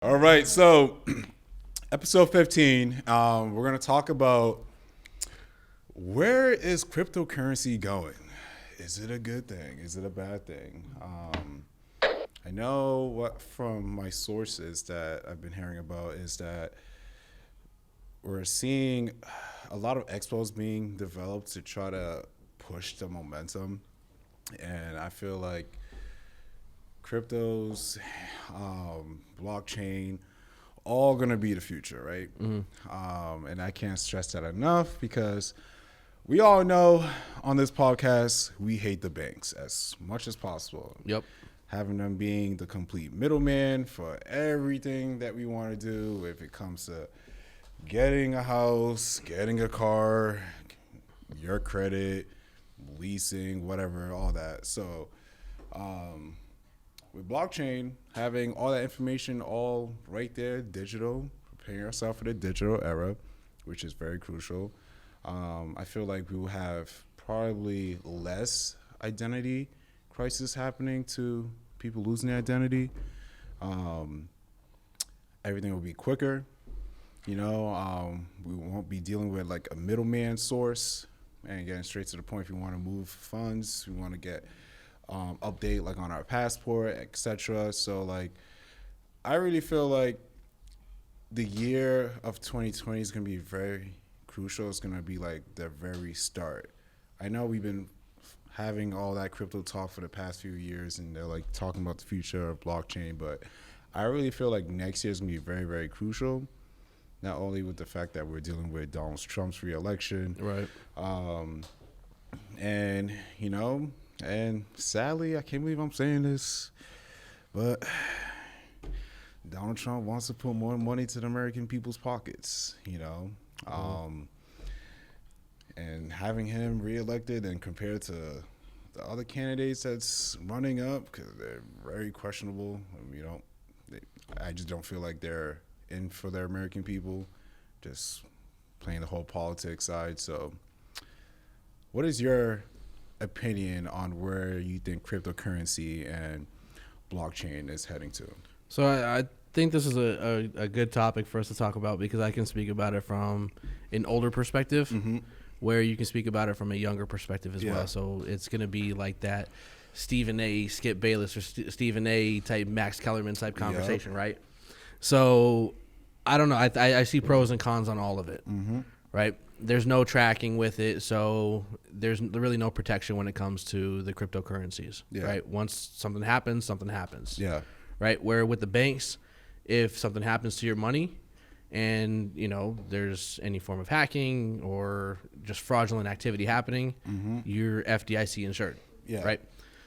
All right, so episode 15, we're going to talk about where is cryptocurrency going? Is it a good thing? Is it a bad thing? I know what from my sources that I've been hearing about is that we're seeing a lot of expos being developed to try to push the momentum. And I feel like cryptos, blockchain, all gonna be the future, right? And I can't stress that enough because we all know on this podcast we hate the banks as much as possible. Yep. Having them being the complete middleman for everything that we want to do, if it comes to getting a house, getting a car, your credit, leasing, whatever, all that. So, with blockchain, having all that information all right there, digital, preparing ourselves for the digital era, which is very crucial. I feel like we will have probably less identity crisis happening to people losing their identity. Everything will be quicker. We won't be dealing with like a middleman source and getting straight to the point. If we want to move funds, we want to get update like on our passport, etc. So like, I really feel like the year of 2020 is going to be very crucial. It's going to be like the very start. I know we've been having all that crypto talk for the past few years, and they're like talking about the future of blockchain, but I really feel like next year is going to be very, very crucial. Not only with the fact that we're dealing with Donald Trump's re-election, Right. And and sadly, I can't believe I'm saying this, but Donald Trump wants to put more money to the American people's pockets, and having him reelected and compared to the other candidates that's running up, because they're very questionable. I just don't feel like they're in for their American people, just playing the whole politics side. So what is your opinion on where you think cryptocurrency and blockchain is heading to? So I think this is a good topic for us to talk about because I can speak about it from an older perspective, where you can speak about it from a younger perspective as well. So it's going to be like that Stephen A. Skip Bayless or Stephen A. type Max Kellerman type conversation, right? So I don't know. I see pros and cons on all of it, right? There's no tracking with it, so there's really no protection when it comes to the cryptocurrencies, right? Once something happens, right? Where with the banks, if something happens to your money and, there's any form of hacking or just fraudulent activity happening, you're FDIC insured, right?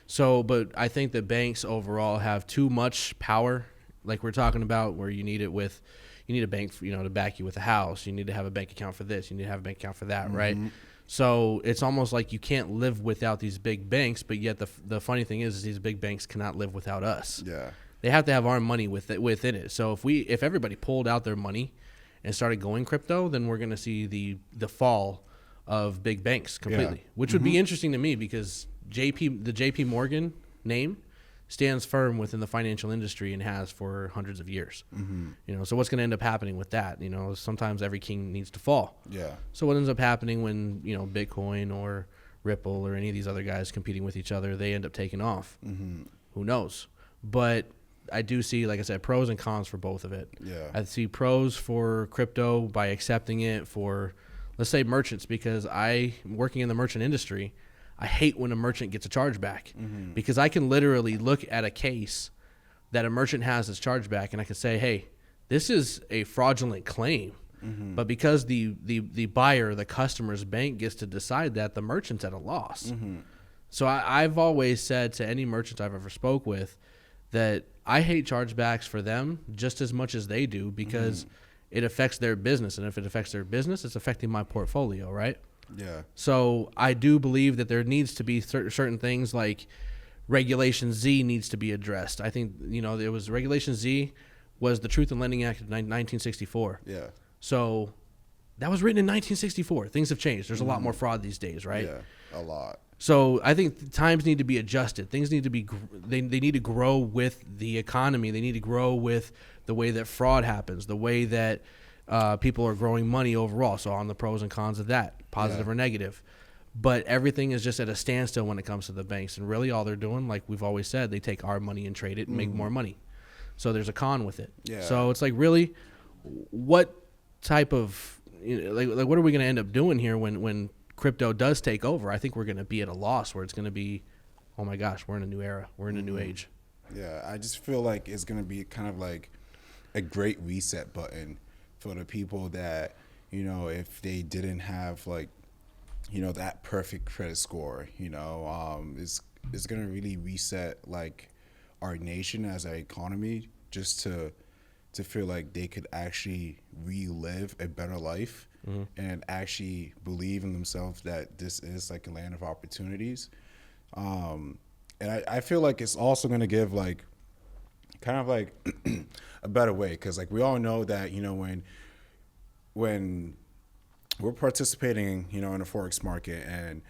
So, but I think that banks overall have too much power, like we're talking about, where you need a bank, to back you with a house. You need to have a bank account for this. You need to have a bank account for that, right? So it's almost like you can't live without these big banks, but yet the funny thing is these big banks cannot live without us. Yeah. They have to have our money within it. So if everybody pulled out their money and started going crypto, then we're going to see the fall of big banks completely, which would be interesting to me because the JP Morgan name stands firm within the financial industry and has for hundreds of years. So what's going to end up happening with that? Sometimes every king needs to fall. Yeah. So what ends up happening when, Bitcoin or Ripple or any of these other guys competing with each other, they end up taking off. Who knows? But I do see, like I said, pros and cons for both of it. Yeah. I see pros for crypto by accepting it for, let's say, merchants, because I, working in the merchant industry, I hate when a merchant gets a chargeback because I can literally look at a case that a merchant has as chargeback and I can say, hey, this is a fraudulent claim. But because the buyer, the customer's bank gets to decide that, the merchant's at a loss. So I've always said to any merchant I've ever spoke with that I hate chargebacks for them just as much as they do because it affects their business. And if it affects their business, it's affecting my portfolio, right? Yeah. So I do believe that there needs to be certain things like Regulation Z needs to be addressed. I think, there was Regulation Z was the Truth in Lending Act of 1964. Yeah. So that was written in 1964. Things have changed. There's a lot more fraud these days, right? Yeah, a lot. So I think times need to be adjusted. Things need to be they need to grow with the economy. They need to grow with the way that fraud happens, the way that people are growing money overall. So on the pros and cons of that, positive or negative. But everything is just at a standstill when it comes to the banks. And really all they're doing, like we've always said, they take our money and trade it and make more money. So there's a con with it. Yeah. So it's like, really, what type of, like what are we going to end up doing here when crypto does take over? I think we're going to be at a loss where it's going to be, oh my gosh, we're in a new era. We're in a new age. Yeah, I just feel like it's going to be kind of like a great reset button for the people that, if they didn't have like, that perfect credit score, it's going to really reset like our nation as our economy just to feel like they could actually relive a better life and actually believe in themselves that this is like a land of opportunities. And I feel like it's also going to give like kind of like a better way, because like we all know that, when we're participating, in a Forex market and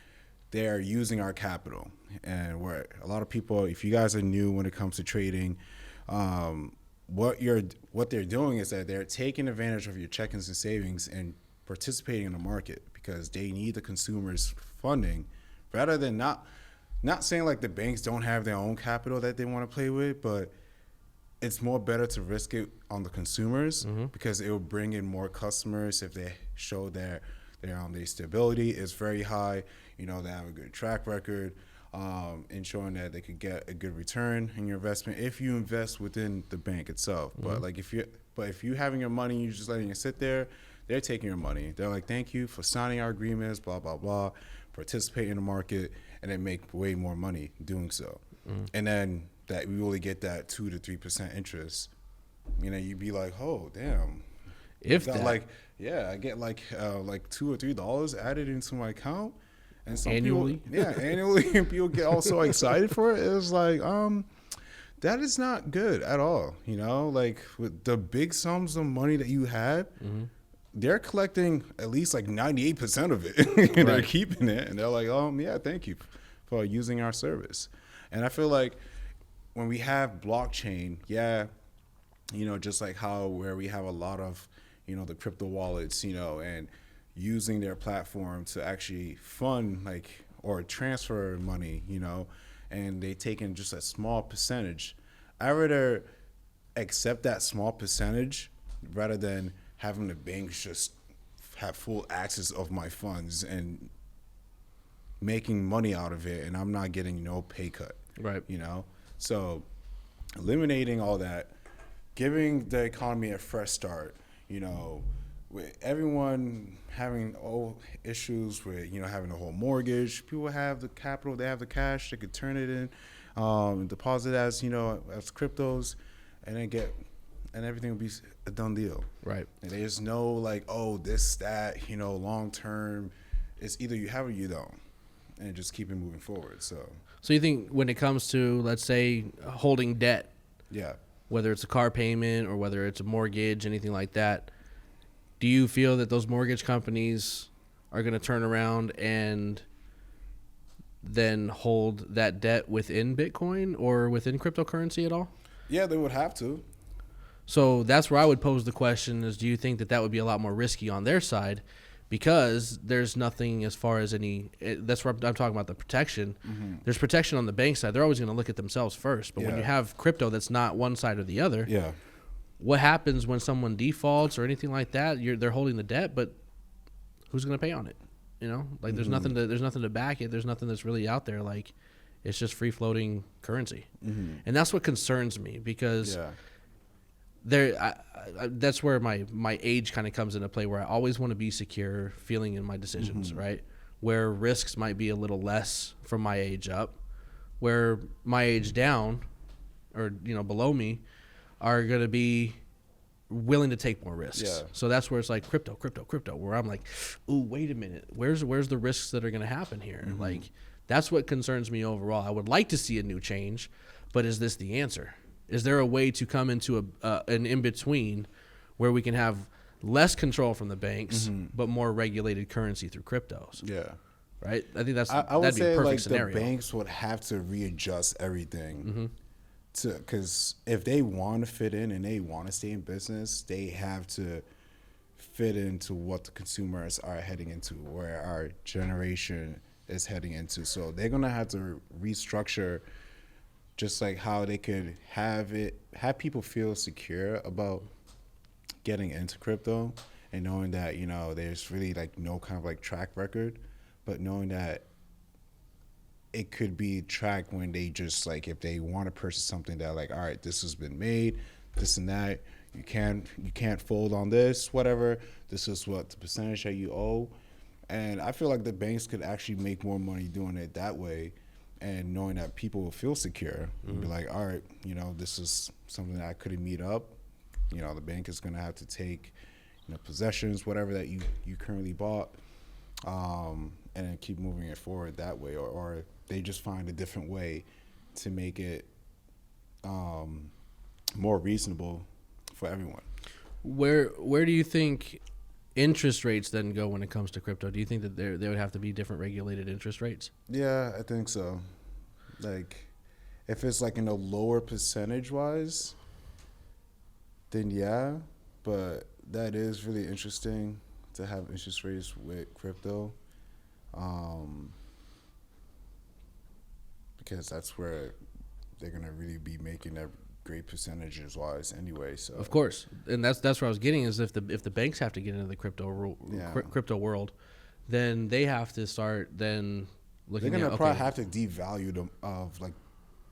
they're using our capital, and where a lot of people, if you guys are new when it comes to trading, what they're doing is that they're taking advantage of your check-ins and savings and participating in the market because they need the consumers' funding, rather than not saying like the banks don't have their own capital that they want to play with, but it's more better to risk it on the consumers because it will bring in more customers if they show their stability is very high. They have a good track record, ensuring that they could get a good return in your investment if you invest within the bank itself. But like if you having your money, you're just letting it sit there, they're taking your money. They're like, thank you for signing our agreements, blah, blah, blah, participate in the market, and then make way more money doing so. And then that we really get that 2 to 3% interest. You'd be like, oh, damn. If that. Like, yeah, I get like $2 or $3 added into my account. And some annually? People, annually. And people get all so excited for it. It's like, that is not good at all. Like with the big sums of money that you have, they're collecting at least like 98% of it. And they're keeping it. And they're like, yeah, thank you for using our service. And I feel like when we have blockchain, just like how where we have a lot of, the crypto wallets, and using their platform to actually fund like or transfer money, and they take in just a small percentage. I rather accept that small percentage rather than having the banks just have full access of my funds and making money out of it, and I'm not getting no pay cut. Right. So eliminating all that, giving the economy a fresh start, with everyone having issues with, having a whole mortgage, people have the capital, they have the cash, they could turn it in, deposit as cryptos, and then and everything will be a done deal. Right. And there's no like, this, that, long term. It's either you have or you don't, and just keep it moving forward. So you think when it comes to, let's say, holding debt, whether it's a car payment or whether it's a mortgage, anything like that, do you feel that those mortgage companies are going to turn around and then hold that debt within Bitcoin or within cryptocurrency at all? Yeah, they would have to. So that's where I would pose the question is, do you think that would be a lot more risky on their side? Because there's nothing as far as that's where I'm talking about the protection. There's protection on the bank side. They're always going to look at themselves first. But when you have crypto that's not one side or the other, what happens when someone defaults or anything like that? They're holding the debt, but who's going to pay on it? Like there's nothing to back it. There's nothing that's really out there. Like it's just free floating currency, and that's what concerns me because. That's where my age kind of comes into play, where I always want to be secure feeling in my decisions, right? Where risks might be a little less from my age up, where my age down or below me are going to be willing to take more risks. So that's where it's like crypto, where I'm like, ooh, wait a minute, where's the risks that are going to happen here? Like that's what concerns me overall. I would like to see a new change, but is this the answer? Is there a way to come into an in-between where we can have less control from the banks, but more regulated currency through cryptos? Yeah. right? I think I would that'd be a say perfect like scenario. the banks would have to readjust everything Mm-hmm. because if they want to fit in and they want to stay in business, they have to fit into what the consumers are heading into, where our generation is heading into. So they're gonna have to restructure just like how they could have people feel secure about getting into crypto and knowing that, you know, there's really like no kind of like track record, but knowing that it could be tracked when they just like, if they want to purchase something that like, all right, this has been made, this and that, you can't fold on this, whatever, this is what the percentage that you owe. And I feel like the banks could actually make more money doing it that way, and knowing that people will feel secure and be like, all right, you know, this is something that I couldn't meet up. You know, the bank is going to have to take, you know, possessions, whatever that you currently bought, and then keep moving it forward that way, or they just find a different way to make it more reasonable for everyone. Where do you think interest rates then go when it comes to crypto? Do you think that there would have to be different regulated interest rates? Yeah, I think so. Like, if it's like in a lower percentage wise, then yeah. But that is really interesting to have interest rates with crypto, because that's where they're gonna really be making that great percentages wise anyway. So Of course, and that's where I was getting is if the banks have to get into the Yeah. crypto world, then they have to start then looking they're gonna at probably have to devalue them of like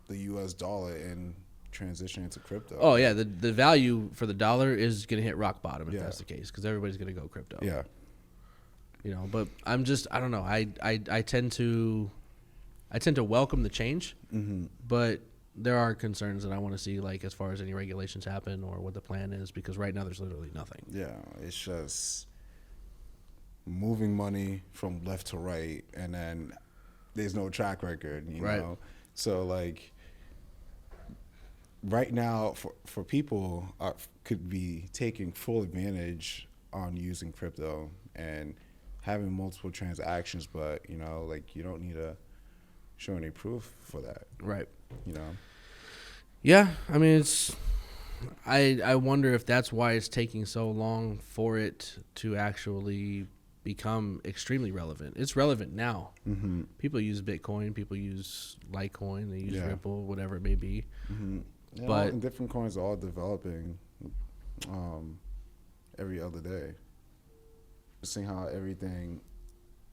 the U.S. dollar and transition into crypto. Oh yeah, the value for the dollar is going to hit rock bottom if Yeah. that's the case because everybody's going to go crypto. Yeah. You know, but I don't know. I tend to welcome the change, but there are concerns that I want to see, like as far as any regulations happen or what the plan is, because right now there's literally nothing. Yeah, it's just moving money from left to right, and then there's no track record, you Right. know? So, like, right now, for people could be taking full advantage on using crypto and having multiple transactions, but, you know, like, you don't need to show any proof for that, Right. you know? Yeah, I mean it's. I wonder if that's why it's taking so long for it to actually become extremely relevant. It's relevant now. Mm-hmm. People use Bitcoin, people use Litecoin, they use Yeah. Ripple, whatever it may be. Mm-hmm. Yeah, But- and different coins are all developing every other day. Just seeing how everything.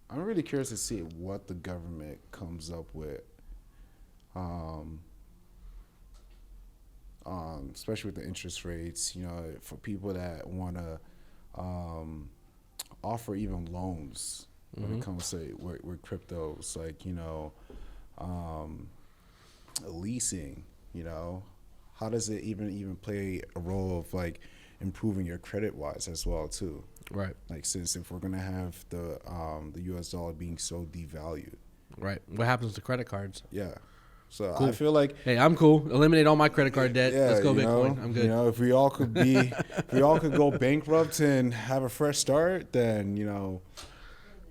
I'm really curious to see what the government comes up with, especially with the interest rates. You know, for people that want to offer even loans when it comes to with cryptos, like, you know, leasing. You know, how does it even play a role of like improving your credit wise as well too? Right. Like, since if we're gonna have the U.S. dollar being so devalued, Right. What happens to credit cards? yeah. So Cool. I feel like, Hey, I'm cool. Eliminate all my credit card debt. yeah, Let's go you Bitcoin. know, I'm good. You know, if we all could if we all could go bankrupt and have a fresh start, then, you know.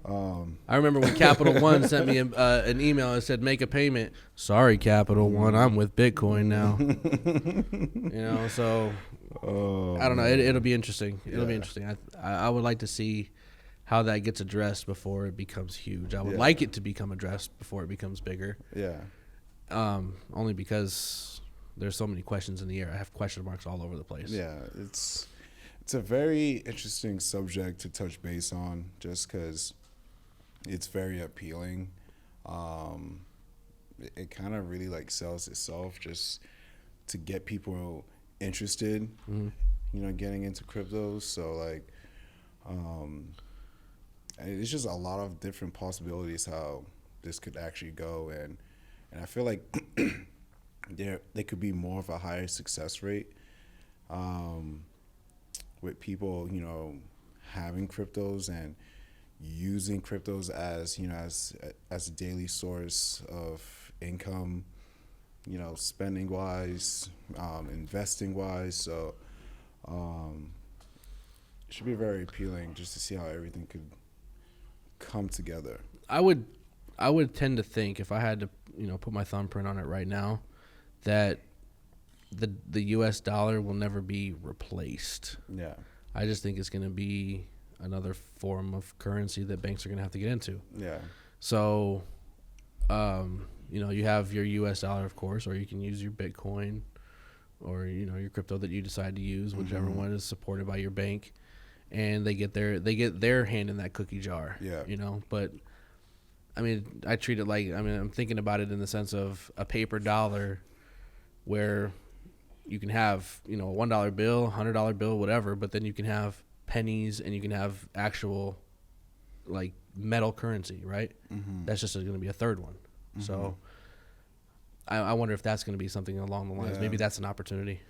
I remember when Capital One sent me an email and said, "Make a payment." Sorry, Capital One, I'm with Bitcoin now. You know, so I don't know. It'll be interesting. It'll be Yeah. interesting. I would like to see how that gets addressed before it becomes huge. I would Yeah. like it to become addressed before it becomes bigger. Yeah. Only because there's so many questions in the air. I have question marks all over the place. Yeah, it's a very interesting subject to touch base on, just because it's very appealing. It kind of really like sells itself just to get people interested, you know, getting into cryptos. So like, it's just a lot of different possibilities how this could actually go, and I feel like there could be more of a higher success rate with people, you know, having cryptos and using cryptos as, you know, as a daily source of income, you know, spending wise, investing wise. So it should be very appealing just to see how everything could come together. I would tend to think, if I had to, put my thumbprint on it right now, that the U.S. dollar will never be replaced. Yeah. I just think it's going to be another form of currency that banks are going to have to get into. Yeah. So, you have your U.S. dollar, of course, or you can use your Bitcoin, or your crypto that you decide to use, whichever one is supported by your bank, and they get their hand in that cookie jar. Yeah. But I mean, I treat it like, I'm thinking about it in the sense of a paper dollar, where you can have a $1 bill, $100 bill, whatever, but then you can have pennies and you can have actual like metal currency, right? Mm-hmm. That's just going to be a third one. Mm-hmm. So I wonder if that's going to be something along the lines. Yeah. Maybe that's an opportunity.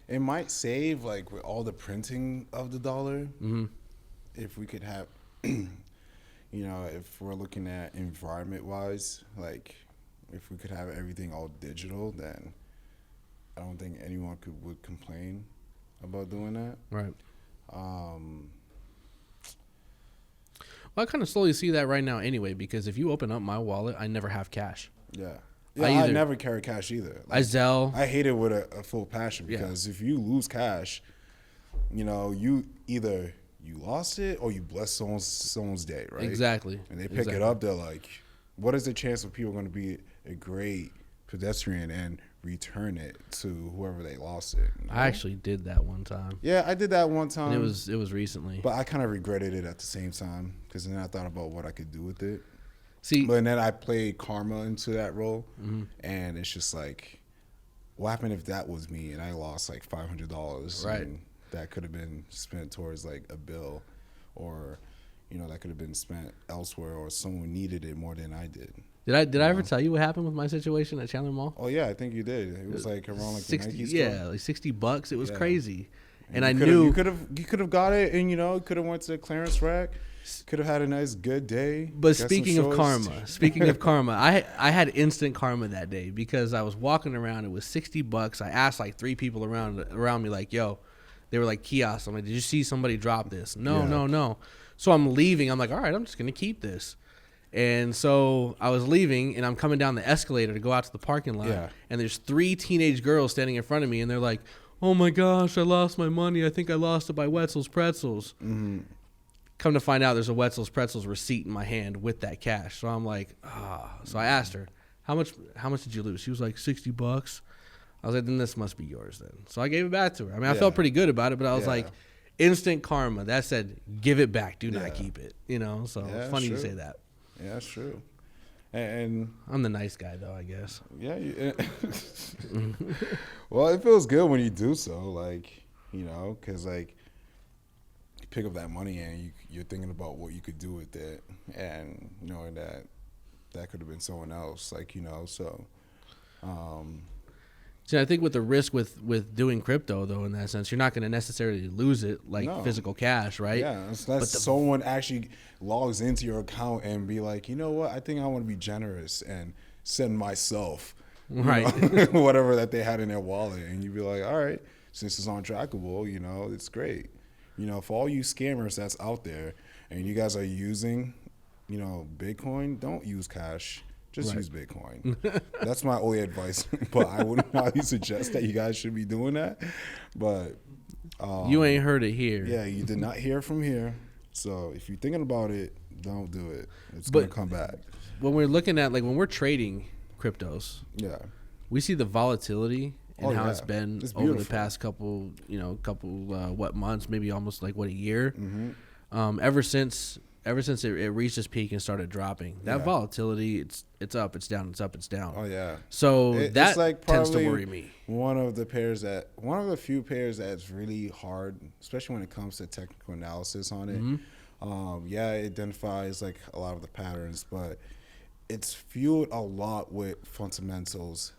It might save, like, with all the printing of the dollar, if we could have, if we're looking at environment-wise, like, if we could have everything all digital, then I don't think anyone would complain about doing that. Right. Well, I kind of slowly see that right now anyway, because if you open up my wallet, I never have cash. Yeah. I never carry cash either. Like, I Zelle. I hate it with a full passion, because if you lose cash, you either you lost it or you bless someone's day, right? Exactly. And they pick it up, they're like, what is the chance of people going to be a great pedestrian and return it to whoever they lost it? I actually did that one time. Yeah, I did that one time. And it was recently. But I kind of regretted it at the same time, because then I thought about what I could do with it. See, but then I played karma into that role, and it's just like, what happened if that was me and I lost like $500? Right. And that could have been spent towards like a bill, or that could have been spent elsewhere, or someone needed it more than I did. Did I ever tell you what happened with my situation at Chandler Mall? Oh yeah, I think you did. It was like around like 60, the Nike store. yeah, like $60. It was crazy, and I knew knew you could have got it, and could have went to the clearance rack. Could have had a nice good day. But speaking of karma, I had instant karma that day, because I was walking around. It was $60. I asked like 3 people around me, like, yo, they were like kiosks. I'm like, did you see somebody drop this? No. So I'm leaving. I'm like, all right, I'm just gonna keep this. And so I was leaving, and I'm coming down the escalator to go out to the parking lot. Yeah. And there's 3 teenage girls standing in front of me, and they're like, oh my gosh, I lost my money. I think I lost it by Wetzel's Pretzels. Mm-hmm. Come to find out, there's a Wetzel's Pretzels receipt in my hand with that cash. So I'm like, So I asked her, how much did you lose? She was like, $60. I was like, then this must be yours then. So I gave it back to her. I mean, I felt pretty good about it, but I was like, instant karma. That said, give it back. Do not keep it. So it's funny you say that. Yeah, that's true. And I'm the nice guy, though, I guess. Yeah. Well, it feels good when you do so, like, because, like, you pick up that money and you're thinking about what you could do with it, and knowing that could have been someone else, like, so. See, I think with the risk with doing crypto, though, in that sense, you're not going to necessarily lose it like physical cash, right? Yeah, unless someone actually logs into your account and be like, you know what, I think I want to be generous and send myself whatever that they had in their wallet, and you'd be like, all right, since it's untrackable, it's great. For all you scammers that's out there, and you guys are using, Bitcoin, don't use cash. Just use Bitcoin. That's my only advice. But I would not suggest that you guys should be doing that. But you ain't heard it here. Yeah, you did not hear from here. So if you're thinking about it, don't do it. It's going to come back. When we're looking at, like, when we're trading cryptos, we see the volatility and how it's been over the past couple months, maybe almost like a year. Mm-hmm. Ever since it reached its peak and started dropping, that volatility, it's up, it's down, it's up, it's down. Oh yeah. So that like tends to worry me. One of the few pairs that's really hard, especially when it comes to technical analysis on it. Mm-hmm. It identifies like a lot of the patterns, but it's fueled a lot with fundamentals.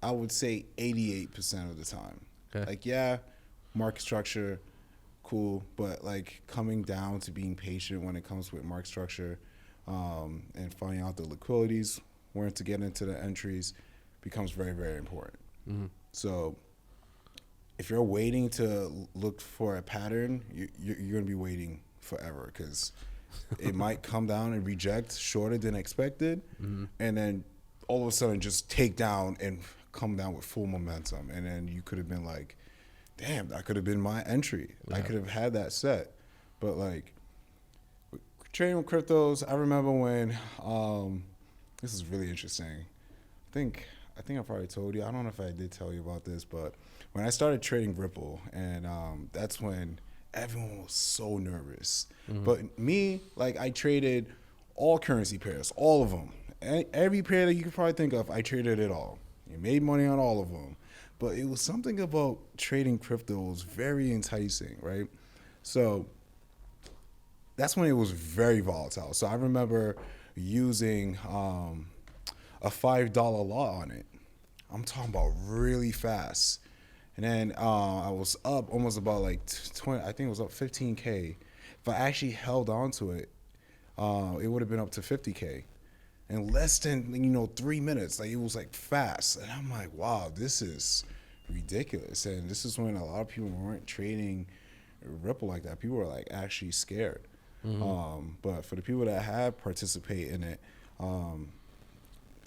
I would say 88% of the time. Okay. Like market structure, cool, but like coming down to being patient when it comes with market structure, and finding out the liquidities, when to get into the entries, becomes very, very important. Mm-hmm. So if you're waiting to look for a pattern, you're going to be waiting forever, because It might come down and reject shorter than expected, and then all of a sudden just take down and come down with full momentum. And then you could have been like, damn, that could have been my entry. Yeah. I could have had that set. But like trading with cryptos, I remember when this is really interesting. I think I probably told you. I don't know if I did tell you about this, but when I started trading Ripple, and that's when everyone was so nervous. But me, like, I traded all currency pairs, all of them. Every pair that you could probably think of, I traded it all. You made money on all of them. But it was something about trading crypto was very enticing, right? So that's when it was very volatile. So I remember using a $5 lot on it. I'm talking about really fast. And then I was up almost about like 20, I think it was up 15K. If I actually held on to it, it would have been up to 50K in less than 3 minutes. Like, it was like fast. And I'm like, wow, this is ridiculous. And this is when a lot of people weren't trading Ripple like that. People were like actually scared. But for the people that have participated in it,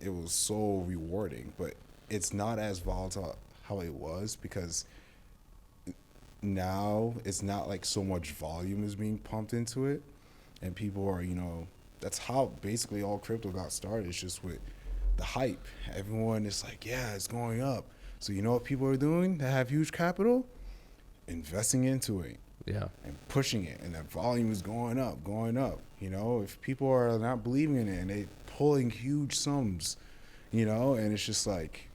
it was so rewarding. But it's not as volatile how it was, because now it's not like so much volume is being pumped into it, and people are, that's how basically all crypto got started. It's just with the hype. Everyone is like, yeah, it's going up. So you know what people are doing that have huge capital? Investing into it. Yeah. And pushing it, and that volume is going up. If people are not believing in it and they pulling huge sums, and it's just like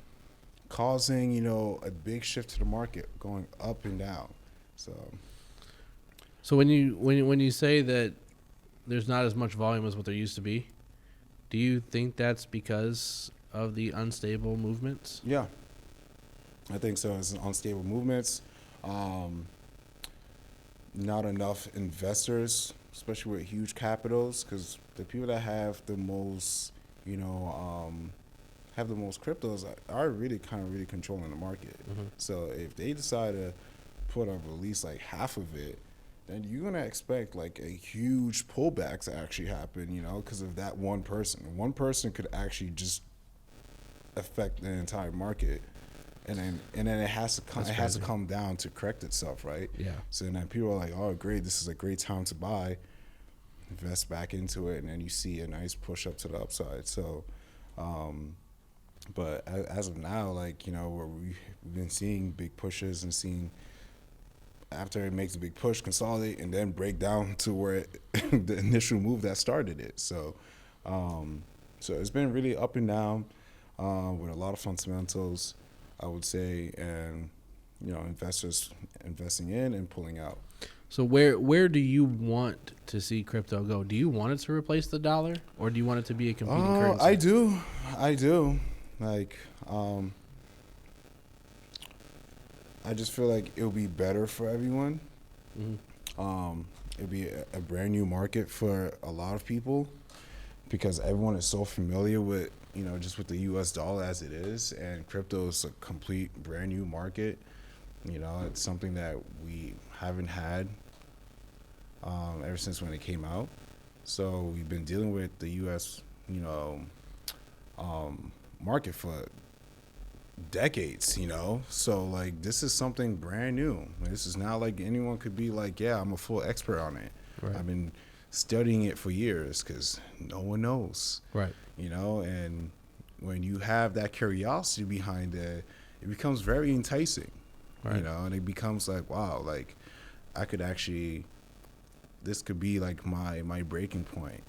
causing, a big shift to the market, going up and down. So when you say that there's not as much volume as what there used to be, do you think that's because of the unstable movements? Yeah, I think so. It's unstable movements. Not enough investors, especially with huge capitals, because the people that have the most, cryptos are really controlling the market. So if they decide to put up at least like half of it, then you're gonna expect like a huge pullback to actually happen, because of that one person. One person could actually just affect the entire market. And then it has to come down to correct itself, right? Yeah. So then people are like, oh, great, this is a great time to buy, invest back into it, and then you see a nice push up to the upside. So, but as of now, like, where we've been seeing big pushes and seeing after it makes a big push, consolidate, and then break down to where the initial move that started it. So, so it's been really up and down with a lot of fundamentals, I would say, and investors investing in and pulling out. So where do you want to see crypto go? Do you want it to replace the dollar, or do you want it to be a competing currency? I do. Like, I just feel like it'll be better for everyone. It'll be a brand new market for a lot of people, because everyone is so familiar with just with the U.S. dollar as it is, and crypto is a complete brand new market. It's something that we haven't had ever since when it came out. So we've been dealing with the U.S. Market for decades. So like this is something brand new. This is not like anyone could be like, yeah, I'm a full expert on it. Right. I've been studying it for years, because no one knows. Right. And when you have that curiosity behind it, it becomes very enticing. Right. And it becomes like, wow, like I could actually, this could be like my breaking point.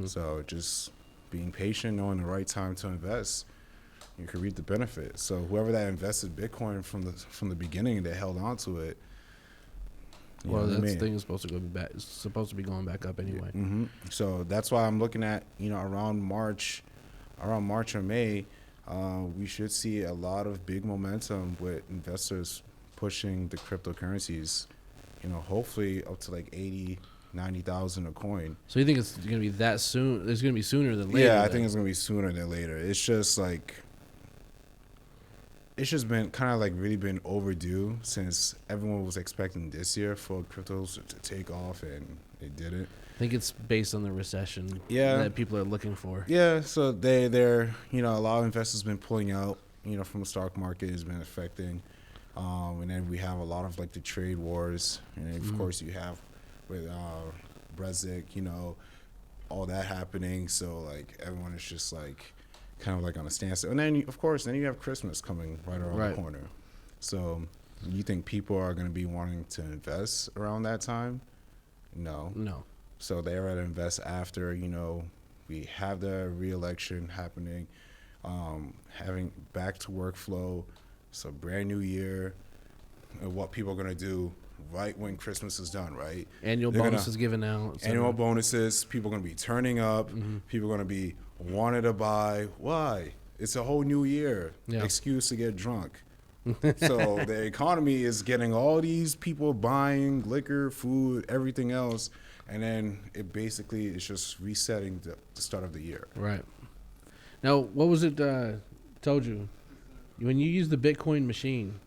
So just being patient, knowing the right time to invest, you can reap the benefit. So whoever that invested Bitcoin from the beginning, that held on to it. That thing is supposed to go back. It's supposed to be going back up anyway. So that's why I'm looking at around March or May, we should see a lot of big momentum with investors pushing the cryptocurrencies. Hopefully up to like 80, 90,000 a coin. So you think it's going to be that soon? It's going to be sooner than later? Yeah, I think it's going to be sooner than later. It's just like it's just been kind of like really been overdue since everyone was expecting this year for cryptos to take off and it didn't. I think it's based on the recession that people are looking for. Yeah, so they're a lot of investors been pulling out, from the stock market has been affecting. And then we have a lot of like the trade wars, and then, of course you have with Brexit, all that happening. So like everyone is just like kind of like on a standstill. And then of course you have Christmas coming right around the corner. So you think people are going to be wanting to invest around that time? No. So they're going to invest after we have the re-election happening, having back to workflow. It's a brand new year, and what people are going to do right when Christmas is done, right? Annual bonuses given out. Annual bonuses. People are going to be turning up. People are going to be wanting to buy. Why? It's a whole new year. Yeah. Excuse to get drunk. So the economy is getting all these people buying liquor, food, everything else, and then it basically is just resetting the start of the year. Right. Now, what was it told you? When you use the Bitcoin machine,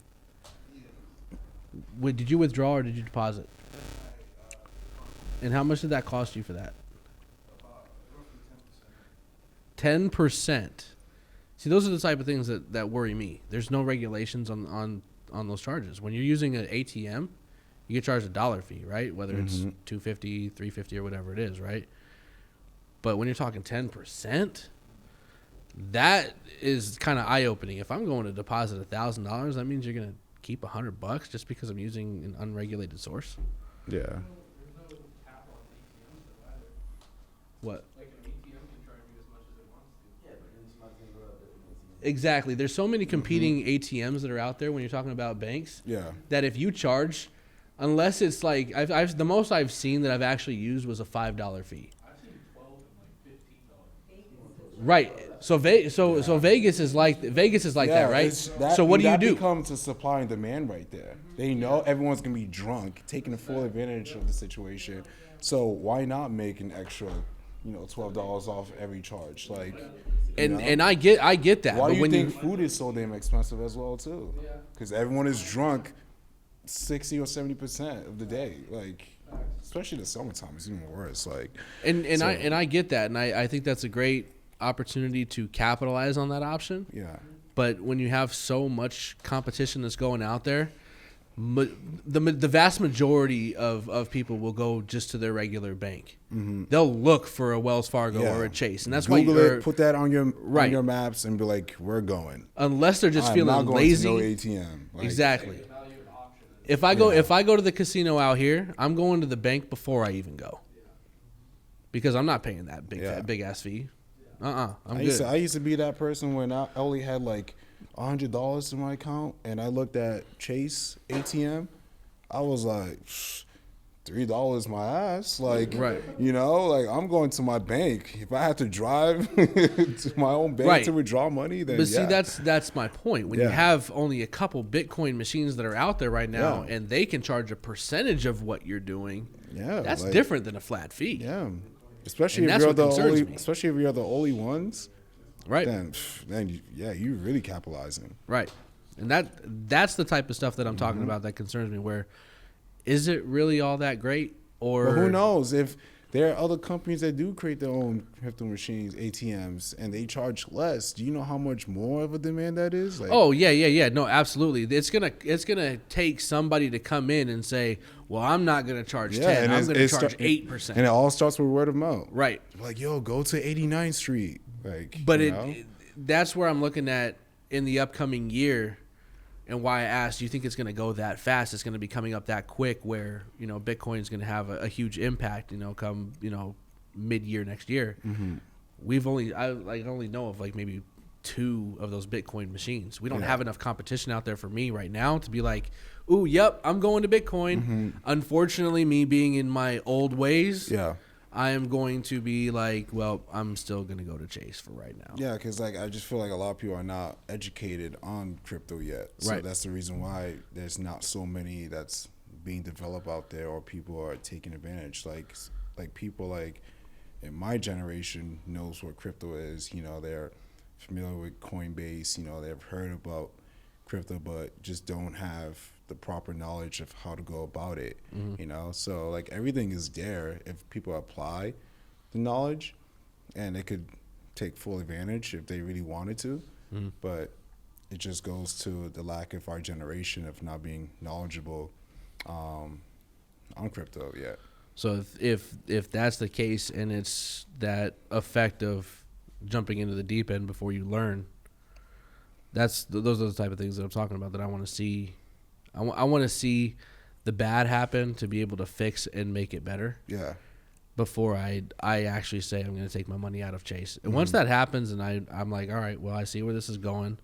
did you withdraw or did you deposit? And how much did that cost you for that? 10%. See, those are the type of things that worry me. There's no regulations on those charges. When you're using an ATM, you get charged $1 fee, right? Whether it's $2.50, $3.50, or whatever it is, right? But when you're talking 10%, that is kind of eye-opening. If I'm going to deposit $1,000, that means you're going to keep $100 just because I'm using an unregulated source. Yeah. There's no cap on ATMs though either. What? Like an ATM can charge you as much as it wants to. Yeah, but then somebody's gonna go out there and Exactly. There's so many competing ATMs that are out there when you're talking about banks. Yeah. That if you charge, unless it's like I've the most I've seen that I've actually used was a $5 fee. I've seen 12 and like $15. Right. So Vegas is like that, right? So what do you do? That becomes a supply and demand right there. They know everyone's gonna be drunk, taking full advantage of the situation. So why not make an extra, $12 off every charge? Like, and I get that. Why but do you when think food is so damn expensive as well too? Because everyone is drunk 60 or 70% of the day. Like, especially the summertime, it's even worse. Like, I get that, and I think that's a great opportunity to capitalize on that option. Yeah. But when you have so much competition that's going out there, the vast majority of people will go just to their regular bank. They'll look for a Wells Fargo or a Chase, and that's Google why it, put that on your maps, and be like, "We're going." Unless they're just I'm feeling not going lazy. to no ATM. Like, Exactly. If I go to the casino out here, I'm going to the bank before I even go, because I'm not paying that big ass fee. I'm good. I used to be that person when I only had like $100 in my account, and I looked at Chase ATM. I was like, $3 my ass. Like, right. Like I'm going to my bank. If I have to drive to my own bank to withdraw money, then see, that's my point. When you have only a couple Bitcoin machines that are out there right now, and they can charge a percentage of what you're doing, that's different than a flat fee. Yeah. Especially if you're the only ones, right? Then you're really capitalizing, right? And that's the type of stuff that I'm talking about that concerns me. Where is it really all that great? Or but who knows if there are other companies that do create their own crypto machines, ATMs, and they charge less. Do you know how much more of a demand that is? Like, oh yeah. No, absolutely. It's gonna take somebody to come in and say, well, I'm not gonna charge 10. I'm gonna charge 8%. And it all starts with word of mouth, right? Like, yo, go to 89th Street, like. But that's where I'm looking at in the upcoming year. And why I asked, do you think it's going to go that fast? It's going to be coming up that quick where, Bitcoin is going to have a huge impact, come, mid-year next year. I only know of like maybe 2 of those Bitcoin machines. We don't have enough competition out there for me right now to be like, ooh, yep, I'm going to Bitcoin. Unfortunately, me being in my old ways. Yeah. I am going to be like, well, I'm still going to go to Chase for right now. Yeah, because I just feel like a lot of people are not educated on crypto yet. So that's the reason why there's not so many that's being developed out there, or people are taking advantage. Like people like in my generation knows what crypto is. They're familiar with Coinbase. They've heard about crypto, but just don't have the proper knowledge of how to go about it. Mm-hmm. You know, so like everything is there if people apply the knowledge, and they could take full advantage if they really wanted to. Mm-hmm. But it just goes to the lack of our generation of not being knowledgeable on crypto yet. So if that's the case, and it's that effect of jumping into the deep end before you learn, those are the type of things that I'm talking about that I want to see. I want to see the bad happen to be able to fix and make it better. Yeah. Before I actually say I'm going to take my money out of Chase. And once that happens, and I'm like, all right, well, I see where this is going.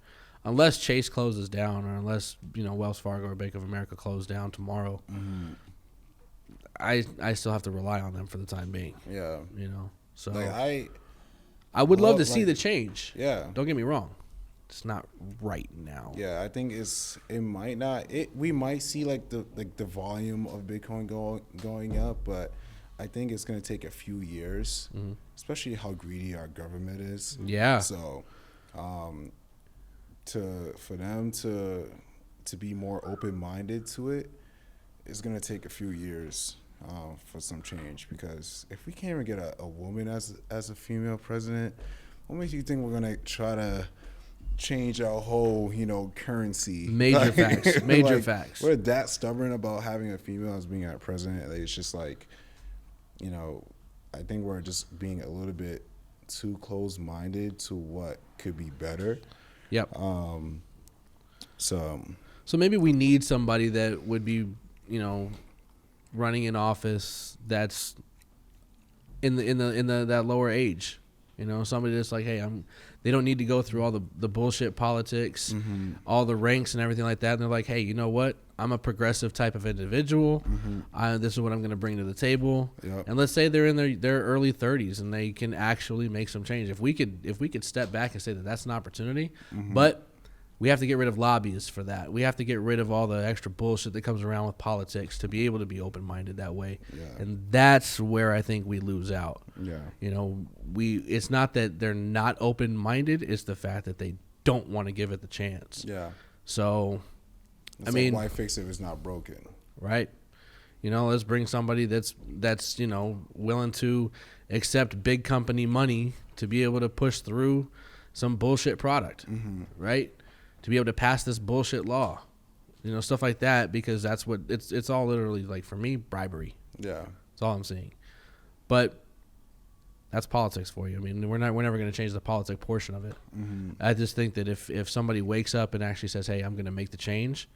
Unless Chase closes down, or unless Wells Fargo or Bank of America close down tomorrow, I still have to rely on them for the time being. Yeah. So like I would love to like, see the change. Yeah. Don't get me wrong, it's not right now. Yeah, I think it might not. We might see like the volume of Bitcoin going up, but I think it's going to take a few years, especially how greedy our government is. Yeah. So, for them to be more open-minded to it, it's going to take a few years for some change. Because if we can't even get a woman as a female president, what makes you think we're going to try to change our whole currency? Major facts. Major facts. We're that stubborn about having a female as being our president. Like, it's just like, I think we're just being a little bit too close-minded to what could be better. Yep. So maybe we need somebody that would be, running in office that's in that lower age. Somebody that's like, hey, they don't need to go through all the bullshit politics, all the ranks and everything like that. And they're like, hey, you know what? I'm a progressive type of individual. This is what I'm going to bring to the table. Yep. And let's say they're in their early 30s and they can actually make some change. If we could step back and say that that's an opportunity, but we have to get rid of lobbyists for that. We have to get rid of all the extra bullshit that comes around with politics to be able to be open-minded that way. Yeah. And that's where I think we lose out. Yeah. It's not that they're not open-minded, it's the fact that they don't want to give it the chance. Yeah. So, It's like, why fix it if it's not broken? Right. Let's bring somebody that's willing to accept big company money to be able to push through some bullshit product, right? To be able to pass this bullshit law, stuff like that, because that's what it's all literally, like, for me, bribery. Yeah. That's all I'm saying. But that's politics for you. I mean, we're never going to change the politic portion of it. I just think that if somebody wakes up and actually says, hey, I'm going to make the change,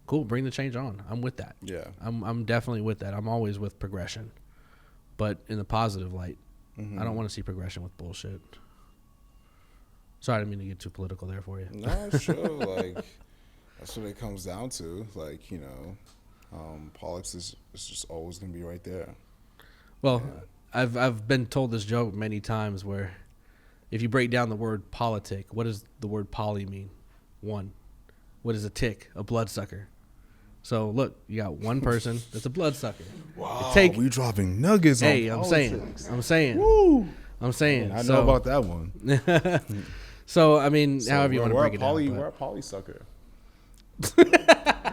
cool, bring the change on. I'm with that. Yeah. I'm definitely with that. I'm always with progression, but in the positive light. I don't want to see progression with bullshit. Sorry, I didn't mean to get too political there for you. No, it's true. Like, that's what it comes down to. Like, politics is just always going to be right there. Well, yeah. I've been told this joke many times where if you break down the word politic, what does the word poly mean? One. What is a tick? A bloodsucker. So, look, you got one person that's a bloodsucker. Wow, we dropping nuggets on politics. I'm saying. Woo! I'm saying. I know about that one. So, I mean, however you want to break it down. We're a poly sucker.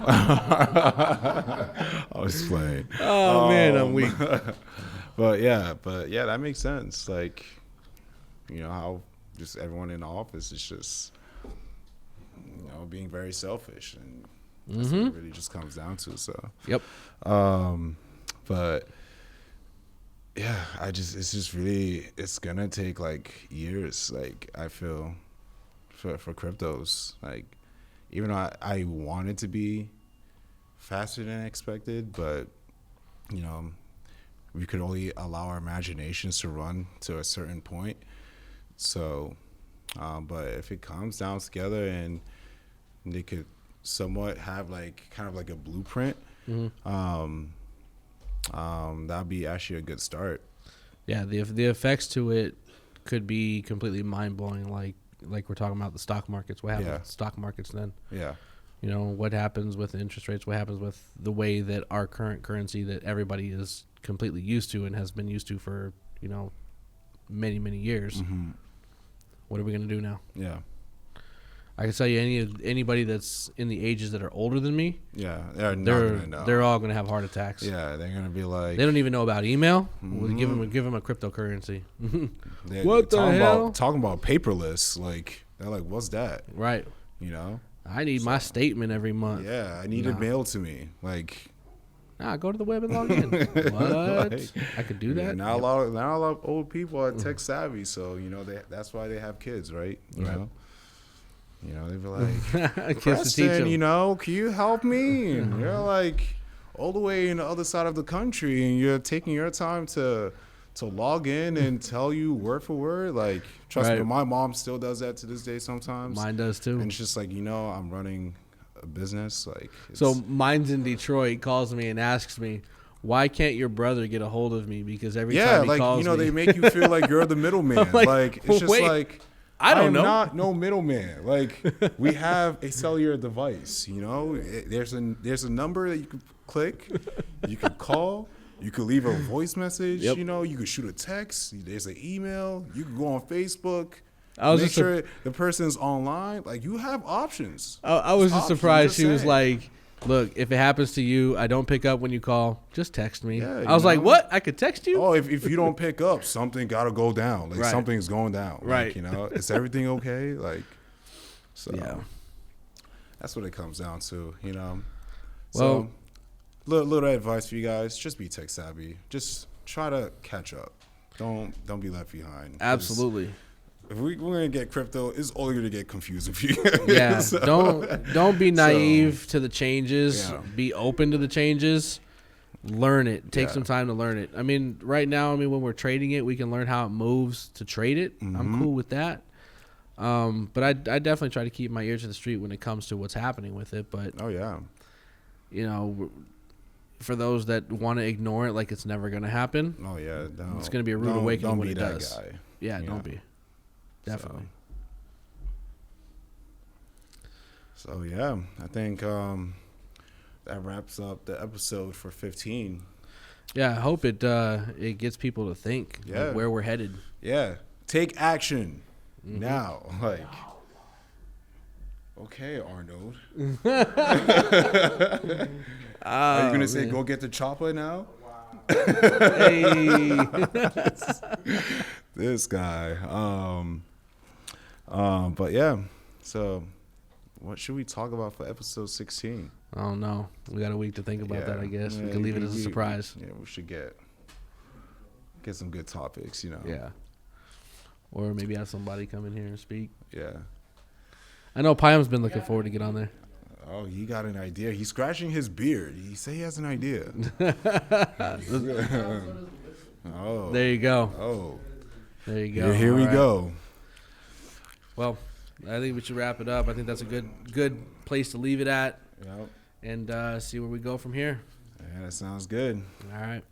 I was playing. Oh, man, I'm weak. But yeah, that makes sense. Like, how just everyone in the office is just, being very selfish, and that's what it really just comes down to. So, yep. But yeah, it's gonna take like years. Like, I feel for cryptos, like, even though I want it to be faster than expected, but we could only allow our imaginations to run to a certain point. So, but if it comes down together and they could somewhat have kind of like a blueprint, that'd be actually a good start. Yeah, the effects to it could be completely mind blowing. Like we're talking about the stock markets. What happens with the stock markets then? Yeah. What happens with interest rates? What happens with the way that our current currency that everybody is completely used to and has been used to for, many, many years. What are we going to do now? Yeah. I can tell you anybody that's in the ages that are older than me, Yeah, they're not gonna know. they're all gonna have heart attacks. Yeah, they're gonna be like, They don't even know about email. We'll Mhm. give them a cryptocurrency. what the hell? Talking about paperless, like they're like, what's that? Right. You know? I need my statement every month. Yeah, I need it mailed to me. Like, Nah, go to the web and log in. What? Like, I could do yeah, that. not a lot of old people are tech savvy, so you know that's why they have kids, right? You know, they be like, Kids to teach Preston, them. you know, can you help me? And you're like all the way in the other side of the country, and you're taking your time to log in and tell you word for word. Like, trust me, Right. my mom still does that to this day sometimes. Mine does too. And it's just like, I'm running a business. Like, So mine's in Detroit, calls me and asks me, why can't your brother get a hold of me? Because every time he like, calls me, they make you feel like you're the middleman. like, it's just wait, like, I don't am know. not no middleman. Like, we have a cellular device. There's a number that you can click, you can call, you could leave a voice message. Yep. You could shoot a text. There's an email. You can go on Facebook. I was Make just sure the person's online. Like, you have options. I was just Options, surprised. just She was saying. like, look, if it happens to you, I don't pick up when you call, just text me. Yeah, I was like, know? what? I could text you? Oh, if you don't pick up, something gotta go down. Like, Right. something's going down. Right. Like, is everything okay? Like, so Yeah. that's what it comes down to. Well- So, little advice for you guys: just be tech savvy. Just try to catch up. Don't be left behind. 'Cause Absolutely. If we're gonna get crypto, it's only gonna get confusing for you. Yeah. So- Don't be naive to the changes. Yeah. Be open to the changes. Learn it. Take Yeah. some time to learn it. I mean, right now, when we're trading it, we can learn how it moves to trade it. I'm Mhm. cool with that. But I definitely try to keep my ear to the street when it comes to what's happening with it. But Oh yeah. For those that want to ignore it like it's never going to happen, Oh yeah. it's going to be a rude awakening don't when be it that does. guy. Yeah, You don't know? be. Definitely. So yeah, I think that wraps up the episode for 15. Yeah, I hope it gets people to think like, Yeah. where we're headed. Yeah, take action Mm-hmm. now. Like, okay, Arnold. Are you gonna say go get the chopper now? Hey. This guy. But yeah. So, what should we talk about for episode 16? I don't know. We got a week to think about that, I guess. We Yeah, can leave it as a surprise. Yeah, we should get some good topics. Yeah. Or maybe have somebody come in here and speak. Yeah. I know Pyam's been looking forward to get on there. Oh, he got an idea. He's scratching his beard. He say he has an idea. Oh. There you go. Oh. There you go. Here we All right. go. Well, I think we should wrap it up. I think that's a good place to leave it at Yep. and see where we go from here. Yeah, that sounds good. All right.